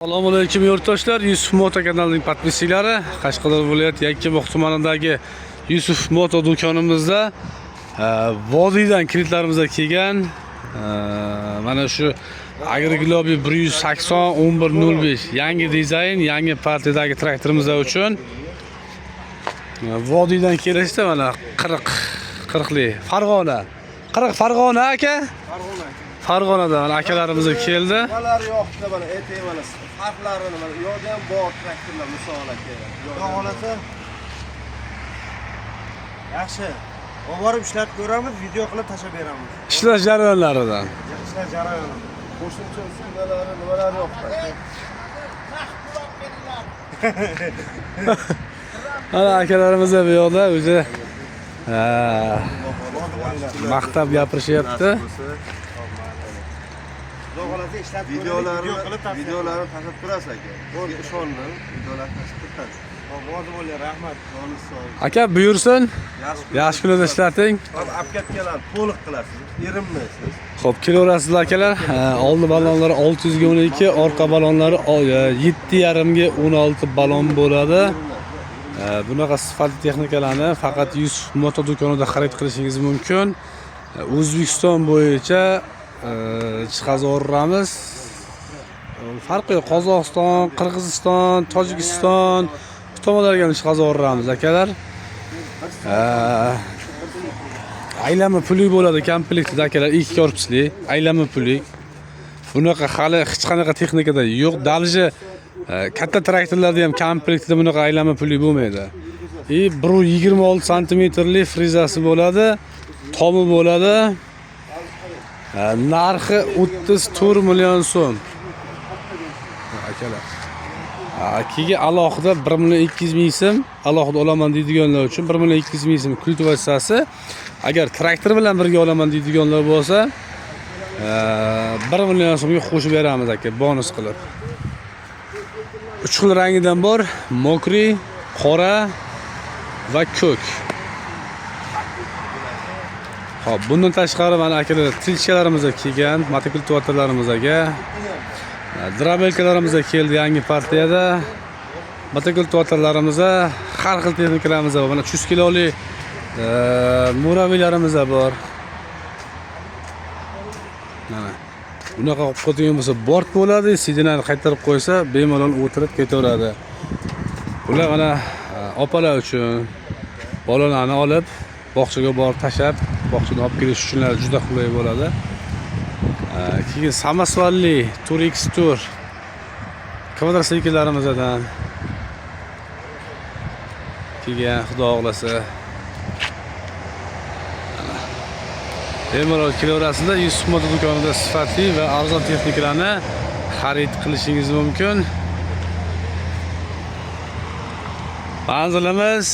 Assalomu alaykum yurtdoshlar, Yusuf Moto kanalining podpischilari. Qashqadaryo viloyati Yakkabog' tumanidagi Yusuf Moto do'konimizda vodiydan kilitlarimizga kelgan mana shu Agriglobi 180 1105 yangi dizayn, yangi partiyadagi traktorimiz uchun vodiydan kelishdi. Mana 40li Farg'ona. 40 Farg'ona aka. Farg'onadan mana akalarimiz keldi. Nimalar yo'qda mana etek mana farqlarini mana yo'qda ham bor traktorlar misol aka. Yo'q olasa yaxshi. Borib ishlab ko'ramiz, video qilib tashlab beramiz. Ishlash jarayonlaridan. Ishlash jarayoni. Qo'shimcha uskunalar nimalar yo'qda. Mana akalarimiz bu yoqda o'zi maqtab gapirishyapti. Videolarni tashlab turasiz aka. Bunga ishonmang, videolarni tashlab turasiz. Rozi bo'ling, rahmat. Aka buyursin. Yaxshi kunlarda ishlating. Olib ketganlar to'liq qilasiz, erinmaysiz. Xo'p, kelaverasizlar akalar. Oldi balonlari 600 ga 12, orqa balonlari 7,5 ga 16 balon bo'ladi. Bunaqa sifatli texnikalarni faqat Yusuf Moto do'konida xarid qilishingiz mumkin. O'zbekiston bo'yicha chiqazoramiz. Farqi yo'q. Qozog'iston, Qirg'iziston, Tojikiston bu tomonlarga ham chiqazoramiz akalar. Aylanma pulik bo'ladi komplektida akalar, 2 korpusli aylanma pulik. Bunaqa hali hech qanaqa texnikada yo'q. Dalji katta traktorlarda ham komplektida bunaqa aylanma pulik bo'lmaydi. 1,26 santimetrli frezasi bo'ladi, tomi bo'ladi. Narxi 34 million so'm. Akalar. Keyin alohida 1,2 million so'm alohida olaman deydiganlar uchun 1,2 million so'm kultivatsiyasi. Agar traktor bilan birga olaman deydiganlar bo'lsa, 1 million so'mga qo'shib beramiz aka, bonus qilib. 3 xil rangidan bor: mokriy, qora va ko'k. Xo'p, bundan tashqari mana akalar tilchalarimizga kelgan, motokultivatorlarimizga, drabelkalarimizga keldi yangi partiyada. Motokultivatorlarimizga har xil texnikalarimiz bor. Mana 300 kilolik muraviylarimiz bor. Mana bunaqa olib qo'ygan bo'lsa bort bo'ladi, sidinani qaytarib qo'ysa bemalol o'tirib ketaveradi. Ular mana opalar uchun bolalarni olib bog'chaga borib tashab, bog'chadan olib kelish uchun juda qulay bo'ladi. Keyin samasvalli Turix Tour kvadrotsikllarımizdan keyin xudo xohlasa bemalol kelaverasizlar. Yusuf Moto do'konida sifatli va arzon texnikalarni xarid qilishingiz mumkin. Manzilimiz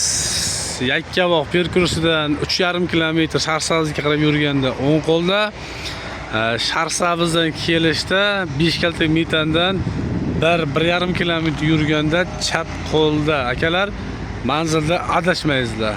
Yakkabog' Perkursidan 3,5 kilometr Sharsabzga qarab yurganda o'ng qo'lda, Sharsabzdan kelishda 5 kaltak metandan 1,5 kilometr yurganda chap qo'lda akalar. Manzilda adashmaysizlar.